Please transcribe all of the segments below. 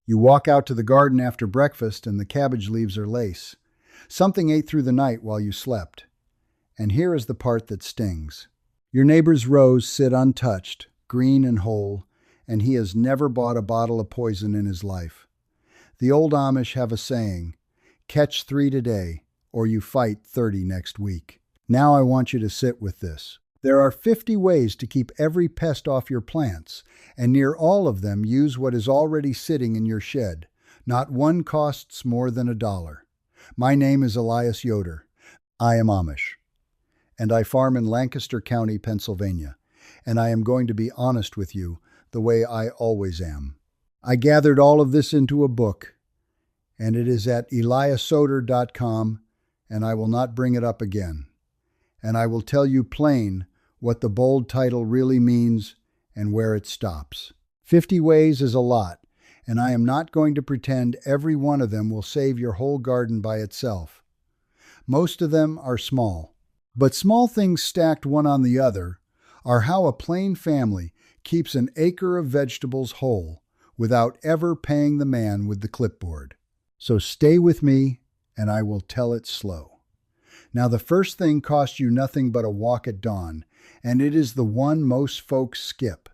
You walk out to the garden after breakfast and the cabbage leaves are lace. Something ate through the night while you slept. And here is the part that stings. Your neighbor's rows sit untouched, green and whole, and he has never bought a bottle of poison in his life. The old Amish have a saying, catch 3 today, or you fight 30 next week. Now I want you to sit with this. There are 50 ways to keep every pest off your plants, and near all of them use what is already sitting in your shed. Not one costs more than $1. My name is Elias Yoder. I am Amish, and I farm in Lancaster County, Pennsylvania, and I am going to be honest with you the way I always am. I gathered all of this into a book, and it is at eliasyoder.com, and I will not bring it up again. And I will tell you plain what the bold title really means and where it stops. 50 ways is a lot, and I am not going to pretend every one of them will save your whole garden by itself. Most of them are small, but small things stacked one on the other are how a plain family keeps an acre of vegetables whole without ever paying the man with the clipboard. So stay with me, and I will tell it slow. Now, the first thing costs you nothing but a walk at dawn, and it is the one most folks skip.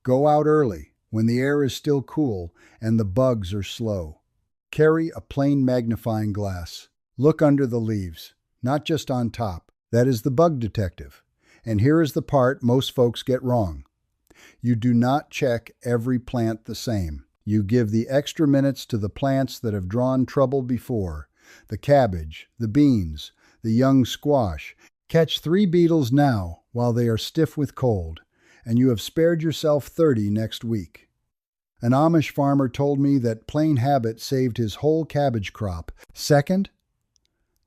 Go out early, when the air is still cool and the bugs are slow. Carry a plain magnifying glass. Look under the leaves, not just on top. That is the bug detective. And here is the part most folks get wrong. You do not check every plant the same. You give the extra minutes to the plants that have drawn trouble before. The cabbage, the beans, the young squash. Catch 3 beetles now while they are stiff with cold, and you have spared yourself 30 next week. An Amish farmer told me that plain habit saved his whole cabbage crop. Second,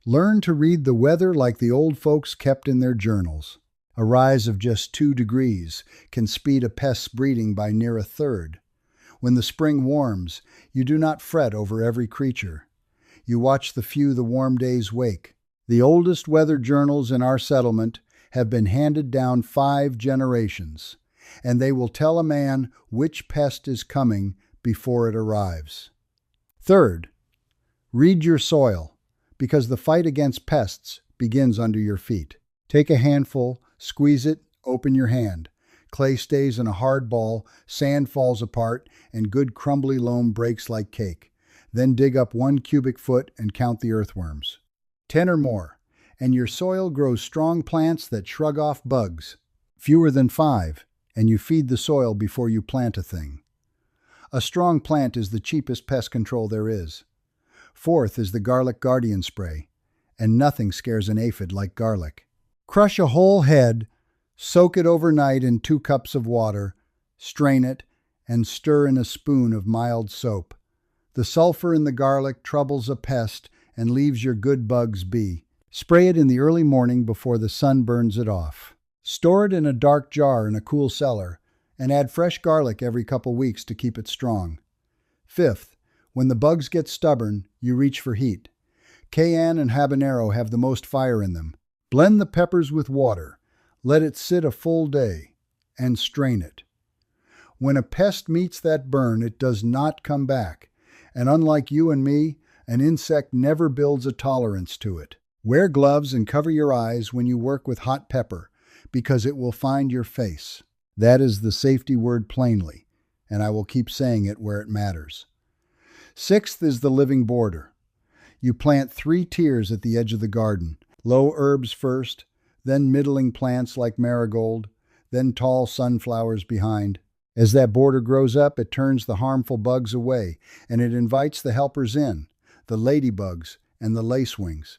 learn to read the weather like the old folks kept in their journals. A rise of just 2 degrees can speed a pest's breeding by near a third. When the spring warms, you do not fret over every creature. You watch the few the warm days wake. The oldest weather journals in our settlement have been handed down 5 generations, and they will tell a man which pest is coming before it arrives. Third, read your soil, because the fight against pests begins under your feet. Take a handful, squeeze it, open your hand. Clay stays in a hard ball, sand falls apart, and good crumbly loam breaks like cake. Then dig up 1 cubic foot and count the earthworms. 10 or more, and your soil grows strong plants that shrug off bugs. Fewer than 5, and you feed the soil before you plant a thing. A strong plant is the cheapest pest control there is. Fourth is the garlic guardian spray, and nothing scares an aphid like garlic. Crush a whole head, soak it overnight in 2 cups of water, strain it, and stir in a spoon of mild soap. The sulfur in the garlic troubles a pest and leaves your good bugs be. Spray it in the early morning before the sun burns it off. Store it in a dark jar in a cool cellar, and add fresh garlic every couple weeks to keep it strong. Fifth, when the bugs get stubborn, you reach for heat. Cayenne and habanero have the most fire in them. Blend the peppers with water, let it sit a full day, and strain it. When a pest meets that burn, it does not come back, and unlike you and me, an insect never builds a tolerance to it. Wear gloves and cover your eyes when you work with hot pepper, because it will find your face. That is the safety word plainly, and I will keep saying it where it matters. Sixth is the living border. You plant 3 tiers at the edge of the garden. Low herbs first, then middling plants like marigold, then tall sunflowers behind. As that border grows up, it turns the harmful bugs away, and it invites the helpers in, the ladybugs and the lacewings.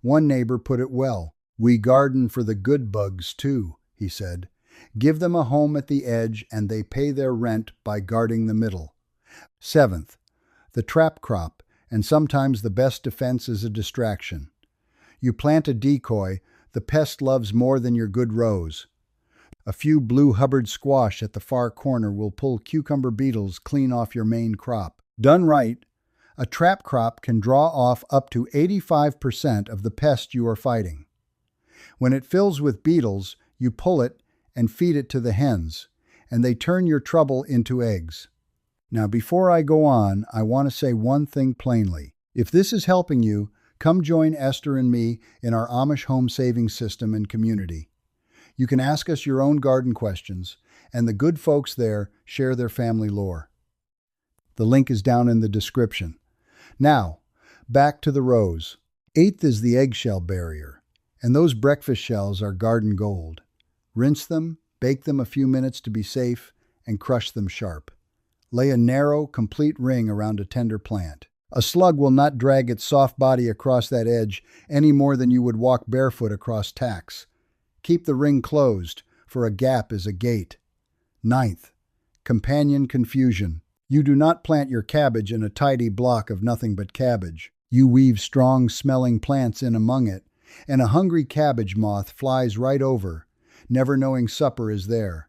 One neighbor put it well. "We garden for the good bugs too," he said. "Give them a home at the edge, and they pay their rent by guarding the middle." Seventh, the trap crop, and sometimes the best defense is a distraction. You plant a decoy the pest loves more than your good rows. A few blue Hubbard squash at the far corner will pull cucumber beetles clean off your main crop. Done right, a trap crop can draw off up to 85% of the pest you are fighting. When it fills with beetles, you pull it and feed it to the hens, and they turn your trouble into eggs. Now, before I go on, I want to say one thing plainly. If this is helping you, come join Esther and me in our Amish home saving system and community. You can ask us your own garden questions, and the good folks there share their family lore. The link is down in the description. Now, back to the rows. 8th is the eggshell barrier, and those breakfast shells are garden gold. Rinse them, bake them a few minutes to be safe, and crush them sharp. Lay a narrow, complete ring around a tender plant. A slug will not drag its soft body across that edge any more than you would walk barefoot across tacks. Keep the ring closed, for a gap is a gate. 9th, companion confusion. You do not plant your cabbage in a tidy block of nothing but cabbage. You weave strong-smelling plants in among it, and a hungry cabbage moth flies right over, never knowing supper is there.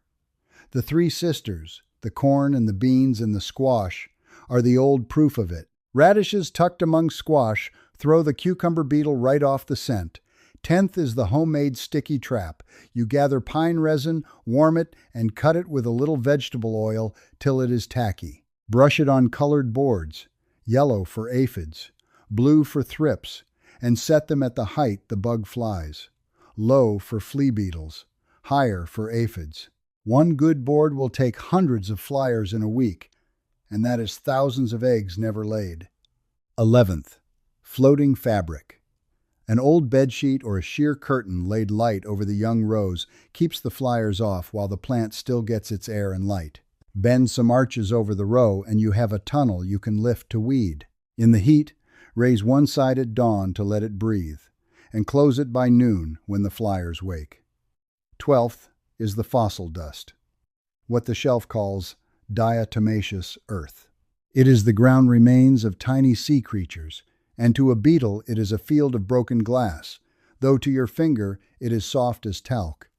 The three sisters, the corn and the beans and the squash, are the old proof of it. Radishes tucked among squash throw the cucumber beetle right off the scent. 10th is the homemade sticky trap. You gather pine resin, warm it, and cut it with a little vegetable oil till it is tacky. Brush it on colored boards, yellow for aphids, blue for thrips, and set them at the height the bug flies. Low for flea beetles, higher for aphids. One good board will take hundreds of flyers in a week, and that is thousands of eggs never laid. 11th, floating fabric. An old bedsheet or a sheer curtain laid light over the young rows keeps the flyers off while the plant still gets its air and light. Bend some arches over the row and you have a tunnel you can lift to weed. In the heat, raise one side at dawn to let it breathe, and close it by noon when the flyers wake. 12th is the fossil dust, what the shelf calls diatomaceous earth. It is the ground remains of tiny sea creatures, and to a beetle it is a field of broken glass, though to your finger it is soft as talc.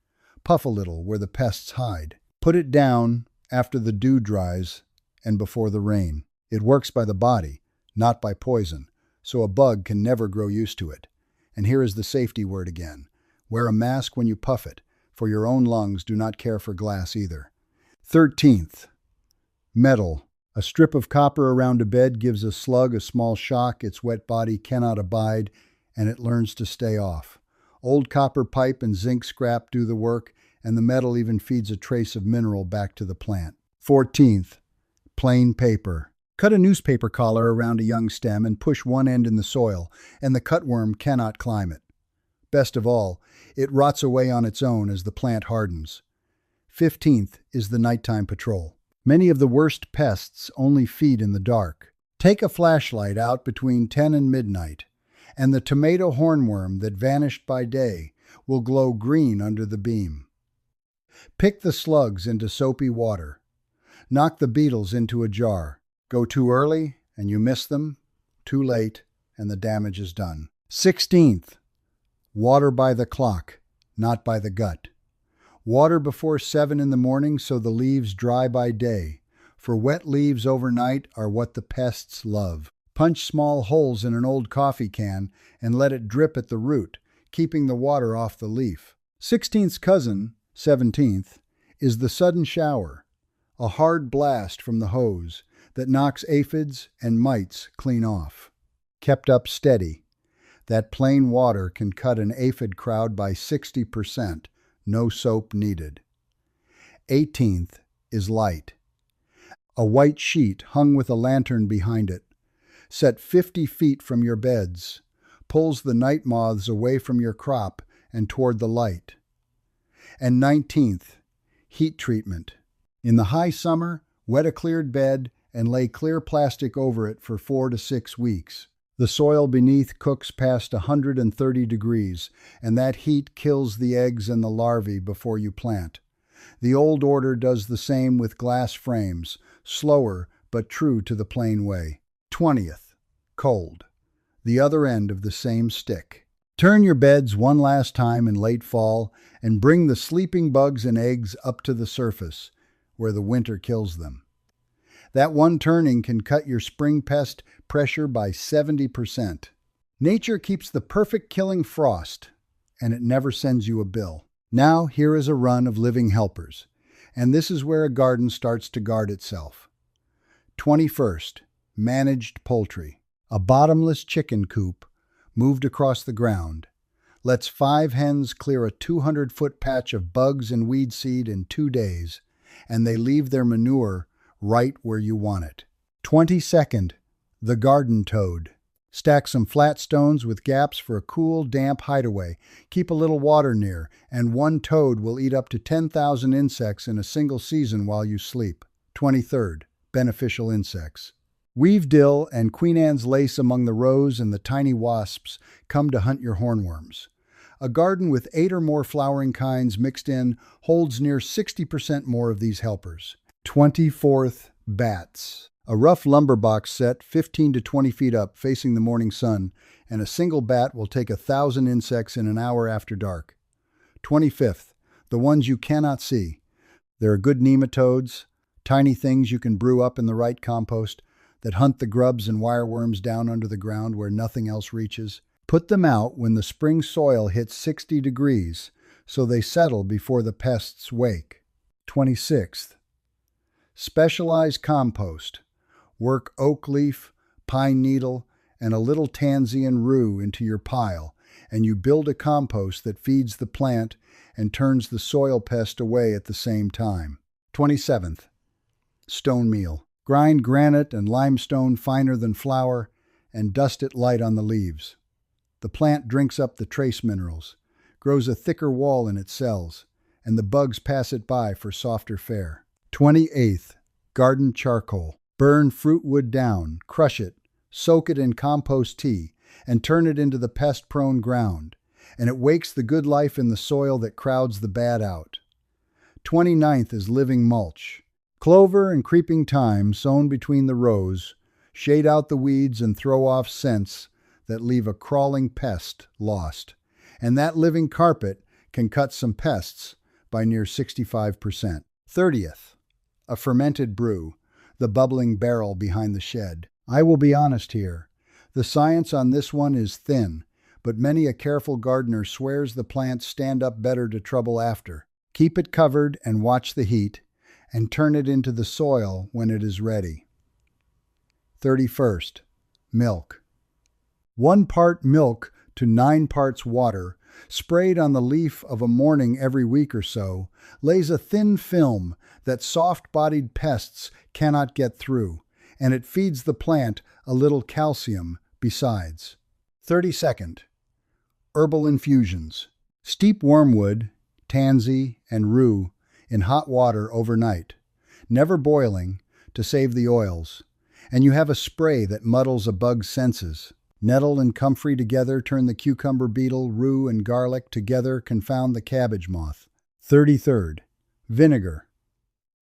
Puff a little where the pests hide. Put it down after the dew dries and before the rain. It works by the body, not by poison, so a bug can never grow used to it. And here is the safety word again. Wear a mask when you puff it, for your own lungs do not care for glass either. 13th, metal. A strip of copper around a bed gives a slug a small shock its wet body cannot abide, and it learns to stay off. Old copper pipe and zinc scrap do the work, and the metal even feeds a trace of mineral back to the plant. 14th, plain paper. Cut a newspaper collar around a young stem and push one end in the soil, and the cutworm cannot climb it. Best of all, it rots away on its own as the plant hardens. 15th is the nighttime patrol. Many of the worst pests only feed in the dark. Take a flashlight out between 10 and midnight, and the tomato hornworm that vanished by day will glow green under the beam. Pick the slugs into soapy water. Knock the beetles into a jar. Go too early, and you miss them. Too late, and the damage is done. 16th, water by the clock, not by the gut. Water before 7 in the morning so the leaves dry by day, for wet leaves overnight are what the pests love. Punch small holes in an old coffee can and let it drip at the root, keeping the water off the leaf. 16th's cousin, 17th, is the sudden shower, a hard blast from the hose that knocks aphids and mites clean off. Kept up steady, that plain water can cut an aphid crowd by 60%. No soap needed. 18th is light. A white sheet hung with a lantern behind it, set 50 feet from your beds, pulls the night moths away from your crop and toward the light. And 19th, heat treatment. In the high summer, wet a cleared bed and lay clear plastic over it for 4 to 6 weeks. The soil beneath cooks past 130 degrees, and that heat kills the eggs and the larvae before you plant. The old order does the same with glass frames, slower but true to the plain way. 20th, cold. The other end of the same stick. Turn your beds one last time in late fall and bring the sleeping bugs and eggs up to the surface, where the winter kills them. That one turning can cut your spring pest pressure by 70%. Nature keeps the perfect killing frost, and it never sends you a bill. Now here is a run of living helpers, and this is where a garden starts to guard itself. 21st, managed poultry. A bottomless chicken coop moved across the ground. Lets 5 hens clear a 200-foot patch of bugs and weed seed in 2 days, and they leave their manure right where you want it. 22nd, the garden toad. Stack some flat stones with gaps for a cool, damp hideaway. Keep a little water near, and one toad will eat up to 10,000 insects in a single season while you sleep. 23rd, beneficial insects. Weave dill and Queen Anne's lace among the rows, and the tiny wasps come to hunt your hornworms. A garden with 8 or more flowering kinds mixed in holds near 60% more of these helpers. 24th, bats. A rough lumber box set 15 to 20 feet up facing the morning sun, and a single bat will take 1,000 insects in an hour after dark. 25th, the ones you cannot see. There are good nematodes, tiny things you can brew up in the right compost that hunt the grubs and wireworms down under the ground where nothing else reaches. Put them out when the spring soil hits 60 degrees so they settle before the pests wake. 26th, specialized compost. Work oak leaf, pine needle, and a little tansy and rue into your pile, and you build a compost that feeds the plant and turns the soil pest away at the same time. 27th, stone meal. Grind granite and limestone finer than flour and dust it light on the leaves. The plant drinks up the trace minerals, grows a thicker wall in its cells, and the bugs pass it by for softer fare. 28th, garden charcoal. Burn fruit wood down, crush it, soak it in compost tea, and turn it into the pest-prone ground, and it wakes the good life in the soil that crowds the bad out. 29th is living mulch. Clover and creeping thyme sown between the rows shade out the weeds and throw off scents that leave a crawling pest lost, and that living carpet can cut some pests by near 65%. 30th, a fermented brew. The bubbling barrel behind the shed. I will be honest here. The science on this one is thin, but many a careful gardener swears the plants stand up better to trouble after. Keep it covered and watch the heat, and turn it into the soil when it is ready. 31st, milk. 1 part milk to 9 parts water, sprayed on the leaf of a morning every week or so, lays a thin film that soft-bodied pests cannot get through, and it feeds the plant a little calcium besides. 32nd, herbal infusions. Steep wormwood, tansy, and rue in hot water overnight, never boiling, to save the oils, and you have a spray that muddles a bug's senses. Nettle and comfrey together turn the cucumber beetle, rue and garlic together confound the cabbage moth. 33rd, vinegar.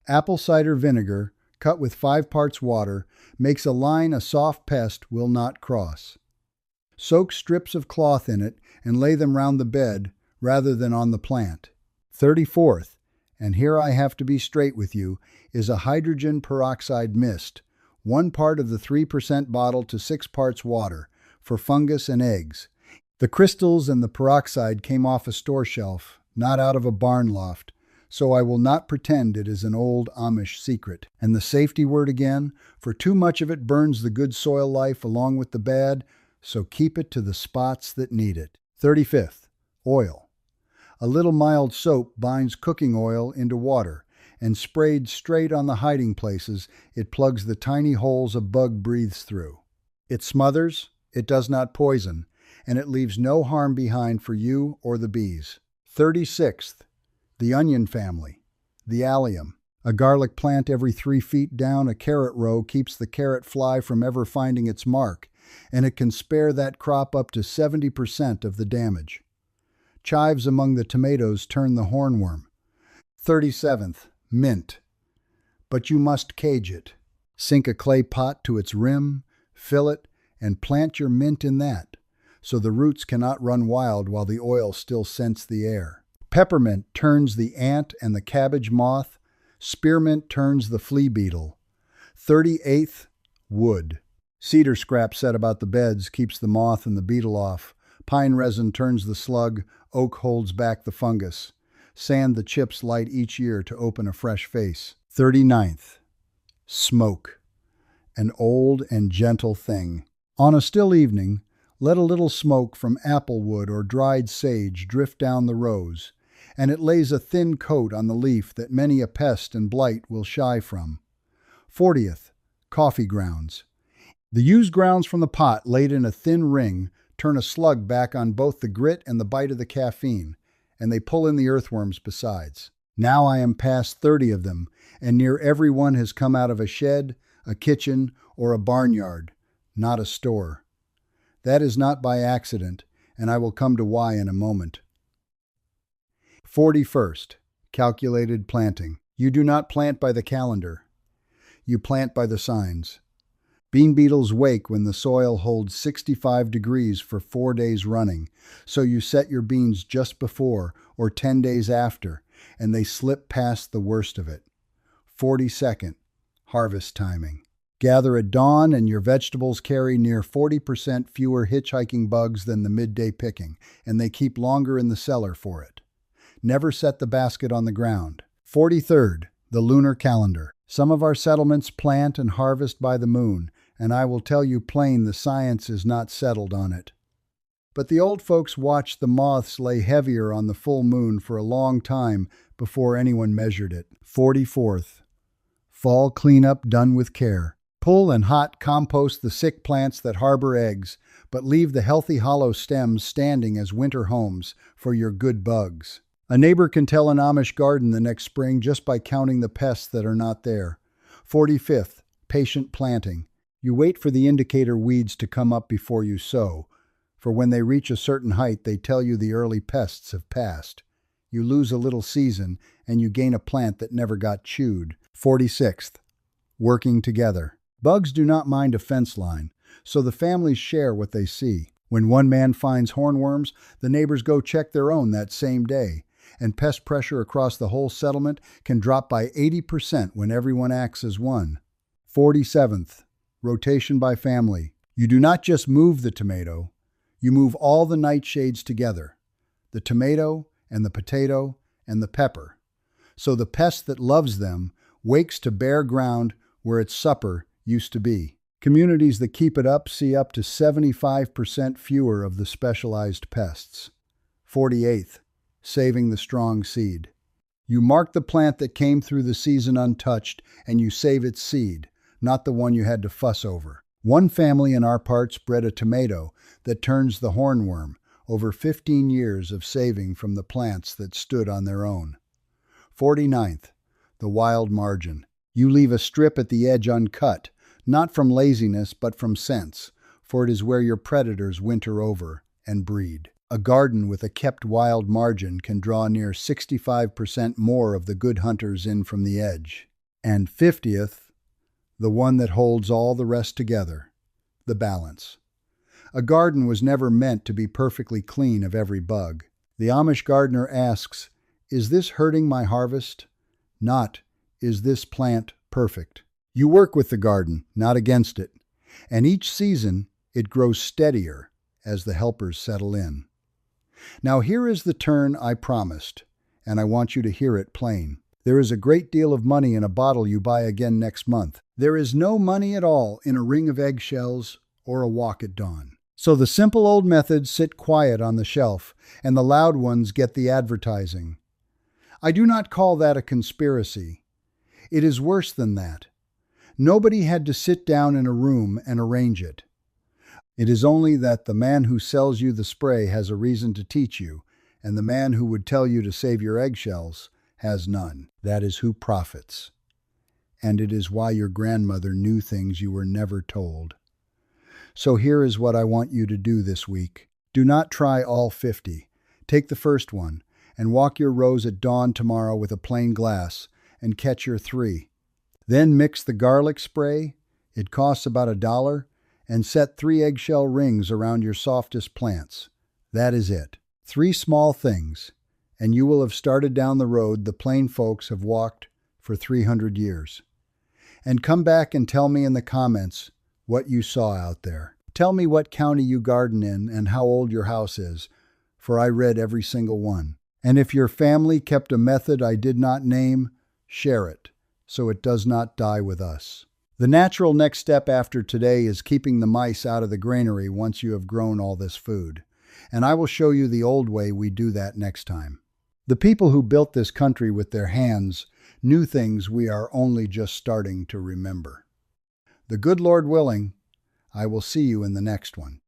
Apple cider vinegar, cut with 5 parts water, makes a line a soft pest will not cross. Soak strips of cloth in it and lay them round the bed rather than on the plant. 34th, and here I have to be straight with you, is a hydrogen peroxide mist, 1 part of the 3% bottle to 6 parts water, for fungus and eggs. The crystals and the peroxide came off a store shelf, not out of a barn loft, so I will not pretend it is an old Amish secret. And the safety word again, for too much of it burns the good soil life along with the bad, so keep it to the spots that need it. 35th, oil. A little mild soap binds cooking oil into water, and sprayed straight on the hiding places, it plugs the tiny holes a bug breathes through. It smothers, it does not poison, and it leaves no harm behind for you or the bees. 36th, the onion family, the allium. A garlic plant every 3 feet down a carrot row keeps the carrot fly from ever finding its mark, and it can spare that crop up to 70% of the damage. Chives among the tomatoes turn the hornworm. 37th, mint. But you must cage it. Sink a clay pot to its rim, fill it, and plant your mint in that, so the roots cannot run wild while the oil still scents the air. Peppermint turns the ant and the cabbage moth. Spearmint turns the flea beetle. 38th, wood. Cedar scrap set about the beds keeps the moth and the beetle off. Pine resin turns the slug. Oak holds back the fungus. Sand the chips light each year to open a fresh face. 39th, smoke. an old and gentle thing. On a still evening, let a little smoke from apple wood or dried sage drift down the rows, and it lays a thin coat on the leaf that many a pest and blight will shy from. 40th, coffee grounds. The used grounds from the pot laid in a thin ring turn a slug back on both the grit and the bite of the caffeine, and they pull in the earthworms besides. Now I am past 30 of them, and near every one has come out of a shed, a kitchen, or a barnyard, not a store. That is not by accident, and I will come to why in a moment. 41st, calculated planting. You do not plant by the calendar. You plant by the signs. Bean beetles wake when the soil holds 65 degrees for 4 days running, so you set your beans just before or 10 days after, and they slip past the worst of it. 42nd, harvest timing. Gather at dawn and your vegetables carry near 40% fewer hitchhiking bugs than the midday picking, and they keep longer in the cellar for it. Never set the basket on the ground. 43rd, the lunar calendar. Some of our settlements plant and harvest by the moon, and I will tell you plain the science is not settled on it. But the old folks watched the moths lay heavier on the full moon for a long time before anyone measured it. 44th, fall cleanup done with care. Pull and hot compost the sick plants that harbor eggs, but leave the healthy hollow stems standing as winter homes for your good bugs. A neighbor can tell an Amish garden the next spring just by counting the pests that are not there. 45th, patient planting. You wait for the indicator weeds to come up before you sow, for when they reach a certain height, they tell you the early pests have passed. You lose a little season, and you gain a plant that never got chewed. 46th, working together. Bugs do not mind a fence line, so the families share what they see. When one man finds hornworms, the neighbors go check their own that same day, and pest pressure across the whole settlement can drop by 80% when everyone acts as one. 47th, rotation by family. You do not just move the tomato, you move all the nightshades together, the tomato and the potato and the pepper. So the pest that loves them wakes to bare ground where its supper used to be. Communities that keep it up see up to 75% fewer of the specialized pests. 48th, saving the strong seed. You mark the plant that came through the season untouched, and you save its seed, not the one you had to fuss over. One family in our parts bred a tomato that turns the hornworm, over 15 years of saving from the plants that stood on their own. 49th, the wild margin. You leave a strip at the edge uncut, not from laziness but from sense, for it is where your predators winter over and breed. A garden with a kept wild margin can draw near 65% more of the good hunters in from the edge. And 50th, the one that holds all the rest together, the balance. A garden was never meant to be perfectly clean of every bug. The Amish gardener asks, "Is this hurting my harvest?" Not, "Is this plant perfect?" You work with the garden, not against it, and each season it grows steadier as the helpers settle in. Now here is the turn I promised, and I want you to hear it plain. There is a great deal of money in a bottle you buy again next month. There is no money at all in a ring of eggshells or a walk at dawn. So the simple old methods sit quiet on the shelf, and the loud ones get the advertising. I do not call that a conspiracy. It is worse than that. Nobody had to sit down in a room and arrange it. It is only that the man who sells you the spray has a reason to teach you, and the man who would tell you to save your eggshells has none. That is who profits. And it is why your grandmother knew things you were never told. So here is what I want you to do this week. Do not try all 50. Take the first one, and walk your rows at dawn tomorrow with a plain glass, and catch your 3. Then mix the garlic spray, it costs about $1, and set 3 eggshell rings around your softest plants. That is it. 3 small things, and you will have started down the road the plain folks have walked for 300 years. And come back and tell me in the comments what you saw out there. Tell me what county you garden in and how old your house is, for I read every single one. And if your family kept a method I did not name, share it, so it does not die with us. The natural next step after today is keeping the mice out of the granary once you have grown all this food. And I will show you the old way we do that next time. The people who built this country with their hands knew things we are only just starting to remember. The good Lord willing, I will see you in the next one.